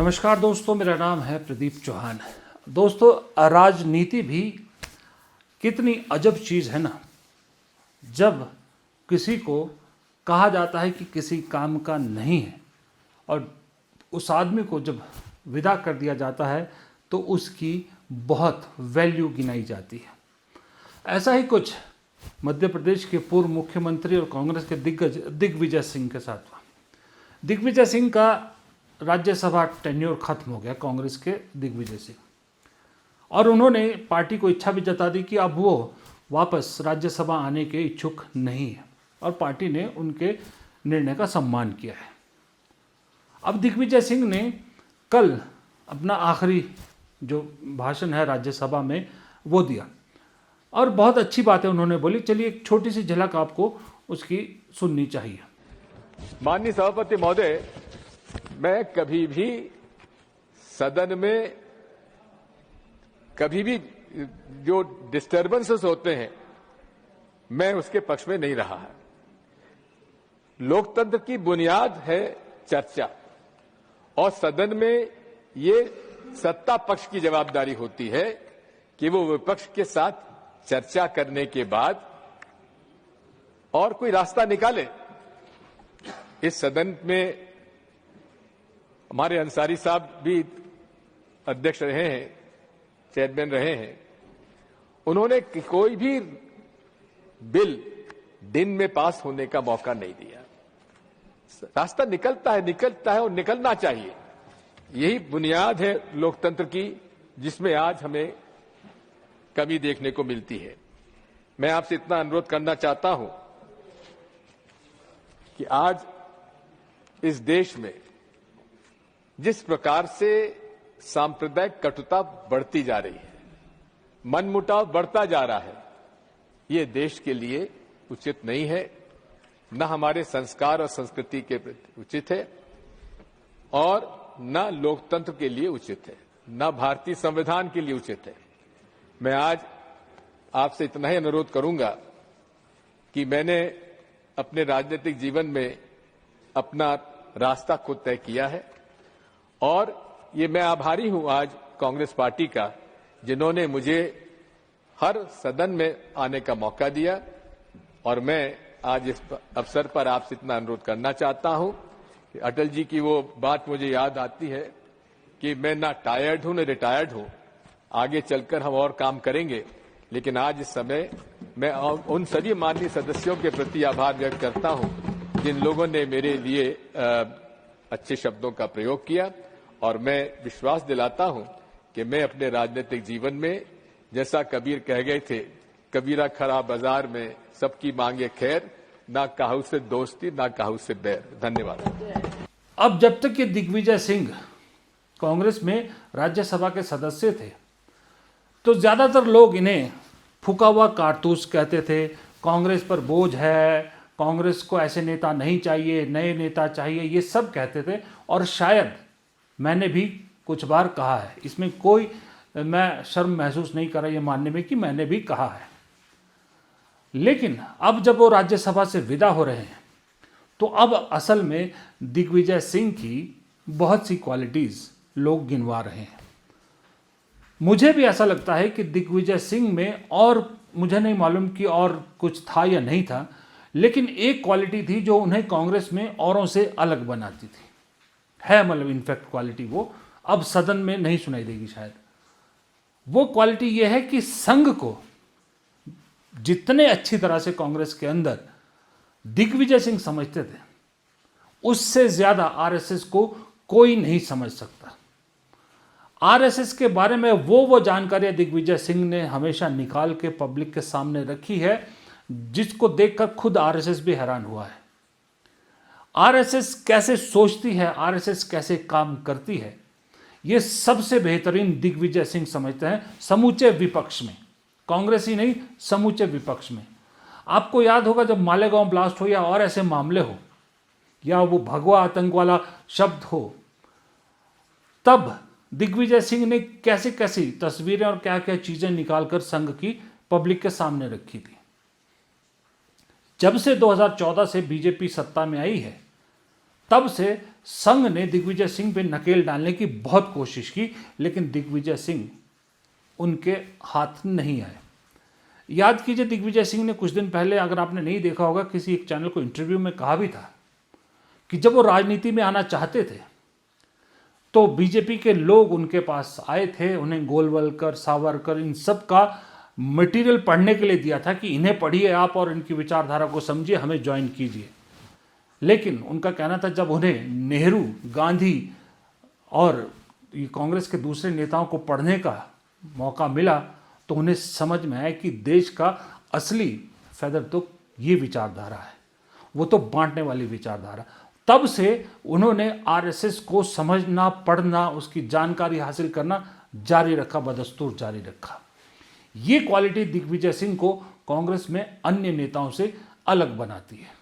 नमस्कार दोस्तों, मेरा नाम है प्रदीप चौहान। दोस्तों, राजनीति भी कितनी अजब चीज़ है ना। जब किसी को कहा जाता है कि किसी काम का नहीं है और उस आदमी को जब विदा कर दिया जाता है तो उसकी बहुत वैल्यू गिनाई जाती है। ऐसा ही कुछ मध्य प्रदेश के पूर्व मुख्यमंत्री और कांग्रेस के दिग्विजय सिंह के साथ हुआ। दिग्विजय सिंह का राज्यसभा टेन्योर खत्म हो गया, कांग्रेस के दिग्विजय सिंह, और उन्होंने पार्टी को इच्छा भी जता दी कि अब वो वापस राज्यसभा आने के इच्छुक नहीं है और पार्टी ने उनके निर्णय का सम्मान किया है। अब दिग्विजय सिंह ने कल अपना आखिरी जो भाषण है राज्यसभा में वो दिया और बहुत अच्छी बातें उन्होंने बोली। चलिए एक छोटी सी झलक आपको उसकी सुननी चाहिए। माननीय सभापति महोदय, मैं कभी भी सदन में कभी भी जो डिस्टर्बेंसेस होते हैं मैं उसके पक्ष में नहीं रहा है। लोकतंत्र की बुनियाद है चर्चा और सदन में ये सत्ता पक्ष की जवाबदारी होती है कि वो विपक्ष के साथ चर्चा करने के बाद और कोई रास्ता निकाले। इस सदन में हमारे अंसारी साहब भी अध्यक्ष रहे हैं, चेयरमैन रहे हैं। उन्होंने कोई भी बिल दिन में पास होने का मौका नहीं दिया। रास्ता निकलता है और निकलना चाहिए। यही बुनियाद है लोकतंत्र की, जिसमें आज हमें कमी देखने को मिलती है। मैं आपसे इतना अनुरोध करना चाहता हूं कि आज इस देश में जिस प्रकार से सांप्रदायिक कटुता बढ़ती जा रही है, मनमुटाव बढ़ता जा रहा है, ये देश के लिए उचित नहीं है, न हमारे संस्कार और संस्कृति के प्रति उचित है और न लोकतंत्र के लिए उचित है, न भारतीय संविधान के लिए उचित है। मैं आज आपसे इतना ही अनुरोध करूंगा कि मैंने अपने राजनीतिक जीवन में अपना रास्ता खुद तय किया है और ये मैं आभारी हूं आज कांग्रेस पार्टी का, जिन्होंने मुझे हर सदन में आने का मौका दिया। और मैं आज इस अवसर पर आपसे इतना अनुरोध करना चाहता हूं कि अटल जी की वो बात मुझे याद आती है कि मैं ना टायर्ड हूं न रिटायर्ड हूं, आगे चलकर हम और काम करेंगे। लेकिन आज इस समय मैं उन सभी माननीय सदस्यों के प्रति आभार व्यक्त करता हूं जिन लोगों ने मेरे लिए अच्छे शब्दों का प्रयोग किया और मैं विश्वास दिलाता हूं कि मैं अपने राजनीतिक जीवन में, जैसा कबीर कह गए थे, कबीरा खरा बाजार में सबकी मांगे खैर, ना काहू से दोस्ती ना काहू से बैर। धन्यवाद। अब जब तक ये दिग्विजय सिंह कांग्रेस में राज्यसभा के सदस्य थे तो ज्यादातर लोग इन्हें फूका हुआ कारतूस कहते थे, कांग्रेस पर बोझ है, कांग्रेस को ऐसे नेता नहीं चाहिए, नए नेता चाहिए, ये सब कहते थे। और शायद मैंने भी कुछ बार कहा है, इसमें कोई मैं शर्म महसूस नहीं कर रहा ये मानने में कि मैंने भी कहा है। लेकिन अब जब वो राज्यसभा से विदा हो रहे हैं तो अब असल में दिग्विजय सिंह की बहुत सी क्वालिटीज लोग गिनवा रहे हैं। मुझे भी ऐसा लगता है कि दिग्विजय सिंह में, और मुझे नहीं मालूम कि और कुछ था या नहीं था, लेकिन एक क्वालिटी थी जो उन्हें कांग्रेस में औरों से अलग बनाती थी, है मतलब इनफैक्ट क्वालिटी वो अब सदन में नहीं सुनाई देगी शायद। वो क्वालिटी ये है कि संघ को जितने अच्छी तरह से कांग्रेस के अंदर दिग्विजय सिंह समझते थे, उससे ज्यादा आरएसएस को कोई नहीं समझ सकता। आरएसएस के बारे में वो जानकारी दिग्विजय सिंह ने हमेशा निकाल के पब्लिक के सामने रखी है, जिसको देखकर खुद आरएसएस भी हैरान हुआ है। आरएसएस कैसे सोचती है, आरएसएस कैसे काम करती है, ये सबसे बेहतरीन दिग्विजय सिंह समझते हैं समूचे विपक्ष में, कांग्रेस ही नहीं समूचे विपक्ष में। आपको याद होगा जब मालेगांव ब्लास्ट हो या और ऐसे मामले हो या वो भगवा आतंक वाला शब्द हो, तब दिग्विजय सिंह ने कैसे कैसी तस्वीरें और क्या क्या चीजें निकालकर संघ की पब्लिक के सामने रखी थी। जब से 2014 से बीजेपी सत्ता में आई है तब से संघ ने दिग्विजय सिंह पे नकेल डालने की बहुत कोशिश की, लेकिन दिग्विजय सिंह उनके हाथ नहीं आए। याद कीजिए, दिग्विजय सिंह ने कुछ दिन पहले, अगर आपने नहीं देखा होगा, किसी एक चैनल को इंटरव्यू में कहा भी था कि जब वो राजनीति में आना चाहते थे तो बीजेपी के लोग उनके पास आए थे, उन्हें गोलवलकर, सावरकर, इन सब का मटेरियल पढ़ने के लिए दिया था कि इन्हें पढ़िए आप और इनकी विचारधारा को समझिए, हमें ज्वाइन कीजिए। लेकिन उनका कहना था जब उन्हें नेहरू, गांधी और कांग्रेस के दूसरे नेताओं को पढ़ने का मौका मिला तो उन्हें समझ में आया कि देश का असली फेदर तो ये विचारधारा है, वो तो बांटने वाली विचारधारा। तब से उन्होंने आरएसएस को समझना, पढ़ना, उसकी जानकारी हासिल करना जारी रखा, बदस्तूर जारी रखा। ये क्वालिटी दिग्विजय सिंह को कांग्रेस में अन्य नेताओं से अलग बनाती है।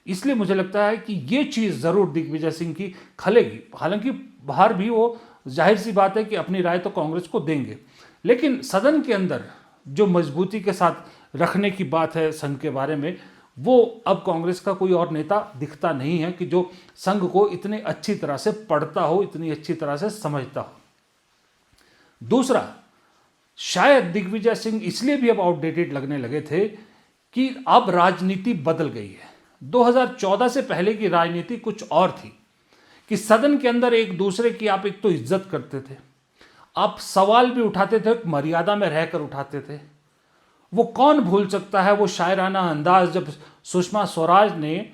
इसलिए मुझे लगता है कि ये चीज़ ज़रूर दिग्विजय सिंह की खलेगी। हालांकि बाहर भी वो जाहिर सी बात है कि अपनी राय तो कांग्रेस को देंगे, लेकिन सदन के अंदर जो मजबूती के साथ रखने की बात है संघ के बारे में, वो अब कांग्रेस का कोई और नेता दिखता नहीं है कि जो संघ को इतनी अच्छी तरह से पढ़ता हो, इतनी अच्छी तरह से समझता हो। दूसरा, शायद दिग्विजय सिंह इसलिए भी अब आउटडेटेड लगने लगे थे कि अब राजनीति बदल गई है। 2014 से पहले की राजनीति कुछ और थी कि सदन के अंदर एक दूसरे की आप एक तो इज्जत करते थे, आप सवाल भी उठाते थे, मर्यादा में रहकर उठाते थे। वो कौन भूल सकता है वो शायराना अंदाज जब सुषमा स्वराज ने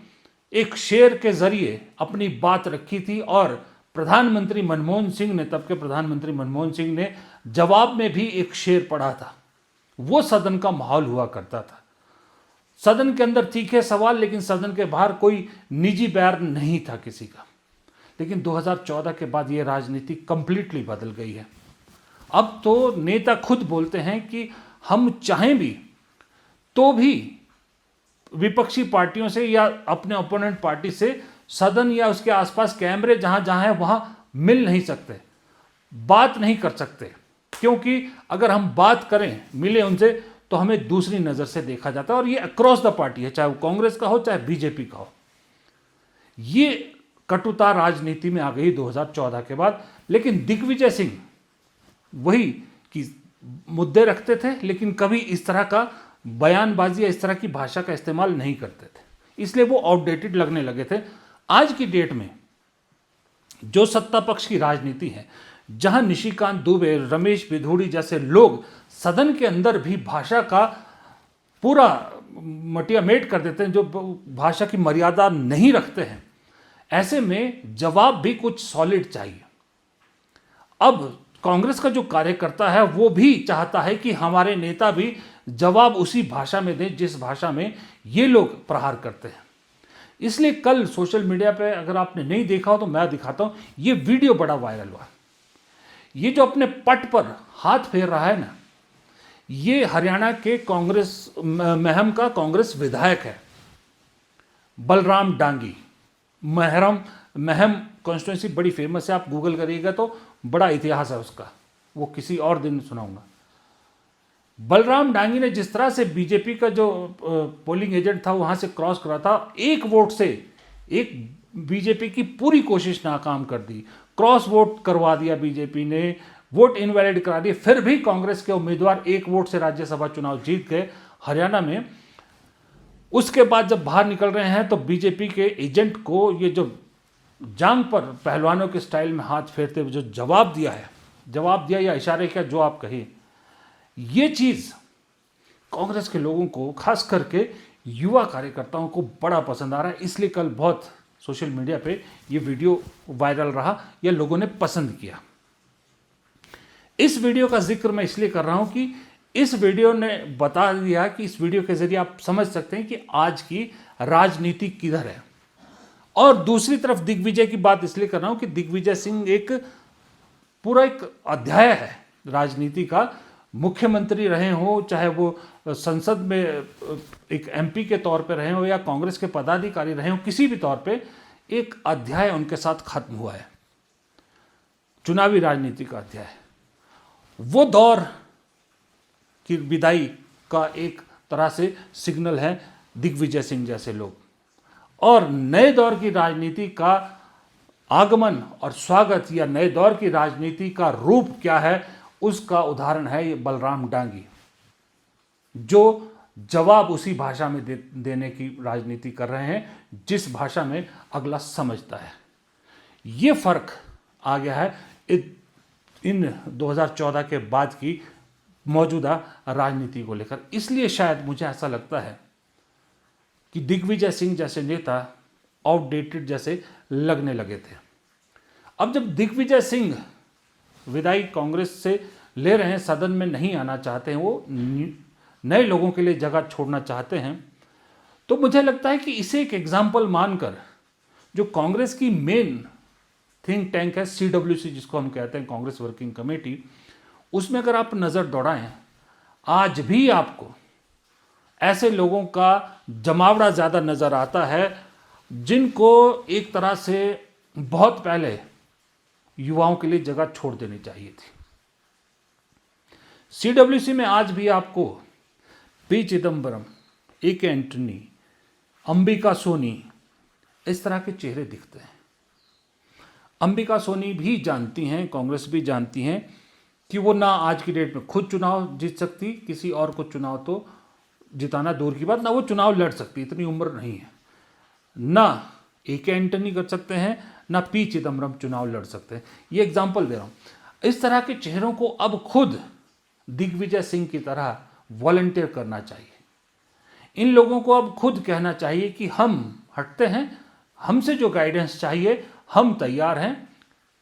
एक शेर के जरिए अपनी बात रखी थी और प्रधानमंत्री मनमोहन सिंह ने, तब के प्रधानमंत्री मनमोहन सिंह ने जवाब में भी एक शेर पढ़ा था। वो सदन का माहौल हुआ करता था। सदन के अंदर तीखे सवाल, लेकिन सदन के बाहर कोई निजी बैर नहीं था किसी का। लेकिन 2014 के बाद ये राजनीति कंप्लीटली बदल गई है। अब तो नेता खुद बोलते हैं कि हम चाहें भी तो भी विपक्षी पार्टियों से या अपने ओपोनेंट पार्टी से सदन या उसके आसपास कैमरे जहां जहां है वहां मिल नहीं सकते, बात नहीं कर सकते, क्योंकि अगर हम बात करें, मिले उनसे, तो हमें दूसरी नजर से देखा जाता है। और ये अक्रॉस द पार्टी है, चाहे वो कांग्रेस का हो चाहे बीजेपी का हो। ये कटुता राजनीति में आ गई 2014 के बाद। लेकिन दिग्विजय सिंह वही कि मुद्दे रखते थे, लेकिन कभी इस तरह का बयानबाजी या इस तरह की भाषा का इस्तेमाल नहीं करते थे, इसलिए वो आउटडेटेड लगने लगे थे। आज की डेट में जो सत्ता पक्ष की राजनीति है, जहां निशिकांत दुबे, रमेश बिधूड़ी जैसे लोग सदन के अंदर भी भाषा का पूरा मटियामेट कर देते हैं, जो भाषा की मर्यादा नहीं रखते हैं, ऐसे में जवाब भी कुछ सॉलिड चाहिए। अब कांग्रेस का जो कार्यकर्ता है वो भी चाहता है कि हमारे नेता भी जवाब उसी भाषा में दें जिस भाषा में ये लोग प्रहार करते हैं। इसलिए कल सोशल मीडिया पे, अगर आपने नहीं देखा हो तो मैं दिखाता हूं, ये वीडियो बड़ा वायरल हुआ। ये जो अपने पट पर हाथ फेर रहा है ना, ये हरियाणा के कांग्रेस महम का कांग्रेस विधायक है, बलराम डांगी। महम कॉन्स्टिट्यूंसी बड़ी फेमस है, आप गूगल करिएगा तो बड़ा इतिहास है उसका, वो किसी और दिन सुनाऊंगा। बलराम डांगी ने जिस तरह से बीजेपी का जो पोलिंग एजेंट था वहां से क्रॉस करा था, एक वोट से एक बीजेपी की पूरी कोशिश नाकाम कर दी, क्रॉस वोट करवा दिया बीजेपी ने, वोट इनवैलिड करा दिए। फिर भी कांग्रेस के उम्मीदवार एक वोट से राज्यसभा चुनाव जीत गए हरियाणा में। उसके बाद जब बाहर निकल रहे हैं तो बीजेपी के एजेंट को ये जो जांग पर पहलवानों के स्टाइल में हाथ फेरते हुए जो जवाब दिया या इशारे किया, जो आप कहिए, ये चीज़ कांग्रेस के लोगों को, खास करके युवा कार्यकर्ताओं को बड़ा पसंद आ रहा है। इसलिए कल बहुत सोशल मीडिया पे ये वीडियो वायरल रहा या लोगों ने पसंद किया। इस वीडियो का जिक्र मैं इसलिए कर रहा हूं कि इस वीडियो ने बता दिया कि इस वीडियो के जरिए आप समझ सकते हैं कि आज की राजनीति किधर है। और दूसरी तरफ दिग्विजय की बात इसलिए कर रहा हूं कि दिग्विजय सिंह एक पूरा एक अध्याय है राजनीति का। मुख्यमंत्री रहे हो, चाहे वो संसद में एक एमपी के तौर पे रहे हो या कांग्रेस के पदाधिकारी रहे हो, किसी भी तौर पे एक अध्याय उनके साथ खत्म हुआ है, चुनावी राजनीति का अध्याय। वो दौर की विदाई का एक तरह से सिग्नल है दिग्विजय सिंह जैसे लोग। और नए दौर की राजनीति का आगमन और स्वागत या नए दौर की राजनीति का रूप क्या है, उसका उदाहरण है ये बलराम डांगी, जो जवाब उसी भाषा में देने की राजनीति कर रहे हैं जिस भाषा में अगला समझता है। ये फर्क आ गया है इन 2014 के बाद की मौजूदा राजनीति को लेकर। इसलिए शायद मुझे ऐसा लगता है कि दिग्विजय सिंह जैसे नेता आउटडेटेड जैसे लगने लगे थे। अब जब दिग्विजय सिंह विदाई कांग्रेस से ले रहे हैं, सदन में नहीं आना चाहते हैं, वो नए लोगों के लिए जगह छोड़ना चाहते हैं, तो मुझे लगता है कि इसे एक एग्जाम्पल मानकर जो कांग्रेस की मेन थिंक टैंक है CWC, जिसको हम कहते हैं कांग्रेस वर्किंग कमेटी, उसमें अगर आप नज़र दौड़ाएं, आज भी आपको ऐसे लोगों का जमावड़ा ज़्यादा नज़र आता है जिनको एक तरह से बहुत पहले युवाओं के लिए जगह छोड़ देनी चाहिए थी। CWC में आज भी आपको पी चिदम्बरम, AK एंटनी, अंबिका सोनी, इस तरह के चेहरे दिखते हैं। अंबिका सोनी भी जानती हैं, कांग्रेस भी जानती हैं कि वो ना आज की डेट में खुद चुनाव जीत सकती, किसी और को चुनाव तो जिताना दूर की बात, ना वो चुनाव लड़ सकती, इतनी उम्र नहीं है। ना AK एंटनी कर सकते हैं, ना पी चिदम्बरम चुनाव लड़ सकते हैं। ये एग्जाम्पल दे रहा हूँ। इस तरह के चेहरों को अब खुद दिग्विजय सिंह की तरह वॉलंटियर करना चाहिए। इन लोगों को अब खुद कहना चाहिए कि हम हटते हैं, हमसे जो गाइडेंस चाहिए हम तैयार हैं।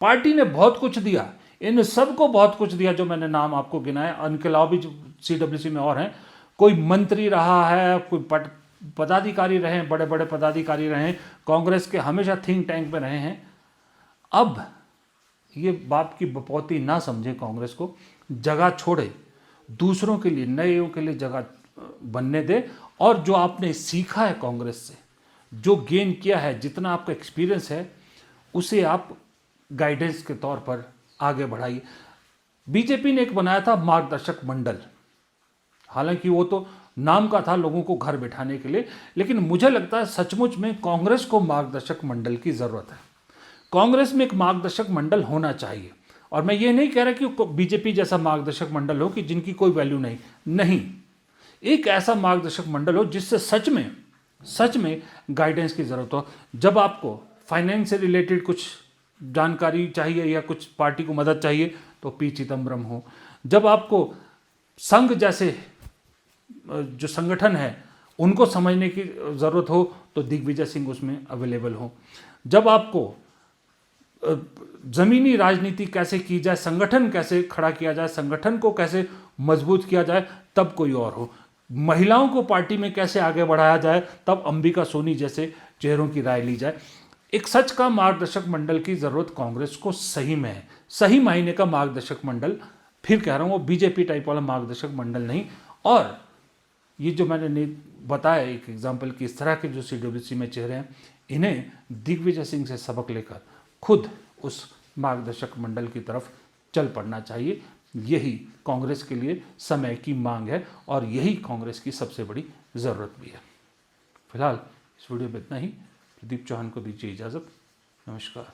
पार्टी ने बहुत कुछ दिया, इन सबको बहुत कुछ दिया जो मैंने नाम आपको गिनाया, उनके अलावा भी CWC में और हैं। कोई मंत्री रहा है, कोई पदाधिकारी रहे हैं, बड़े बड़े पदाधिकारी रहे हैं, कांग्रेस के हमेशा थिंक टैंक में रहे हैं। अब ये बाप की बपौती ना समझे, कांग्रेस को जगह छोड़े, दूसरों के लिए, नएयों के लिए जगह बनने दे। और जो आपने सीखा है कांग्रेस से, जो गेन किया है, जितना आपका एक्सपीरियंस है, उसे आप गाइडेंस के तौर पर आगे बढ़ाइए। बीजेपी ने एक बनाया था मार्गदर्शक मंडल, हालांकि वो तो नाम का था लोगों को घर बिठाने के लिए, लेकिन मुझे लगता है सचमुच में कांग्रेस को मार्गदर्शक मंडल की ज़रूरत है। कांग्रेस में एक मार्गदर्शक मंडल होना चाहिए। और मैं ये नहीं कह रहा कि बीजेपी जैसा मार्गदर्शक मंडल हो कि जिनकी कोई वैल्यू नहीं, एक ऐसा मार्गदर्शक मंडल हो जिससे सच में गाइडेंस की ज़रूरत हो। जब आपको फाइनेंस से रिलेटेड कुछ जानकारी चाहिए या कुछ पार्टी को मदद चाहिए तो पी चिदम्बरम हो। जब आपको संघ जैसे जो संगठन है उनको समझने की ज़रूरत हो तो दिग्विजय सिंह उसमें अवेलेबल हो। जब आपको ज़मीनी राजनीति कैसे की जाए, संगठन कैसे खड़ा किया जाए, संगठन को कैसे मजबूत किया जाए, तब कोई और हो। महिलाओं को पार्टी में कैसे आगे बढ़ाया जाए, तब अंबिका सोनी जैसे चेहरों की राय ली जाए। एक सच का मार्गदर्शक मंडल की ज़रूरत कांग्रेस को सही में है, सही मायने का मार्गदर्शक मंडल। फिर कह रहा हूँ, वो बीजेपी टाइप वाला मार्गदर्शक मंडल नहीं। और ये जो मैंने बताया एक एग्जाम्पल कि इस तरह के जो CWC में चेहरे हैं, इन्हें दिग्विजय सिंह से सबक लेकर खुद उस मार्गदर्शक मंडल की तरफ चल पड़ना चाहिए। यही कांग्रेस के लिए समय की मांग है और यही कांग्रेस की सबसे बड़ी ज़रूरत भी है। फिलहाल इस वीडियो में इतना ही। प्रदीप चौहान को दीजिए इजाज़त। नमस्कार।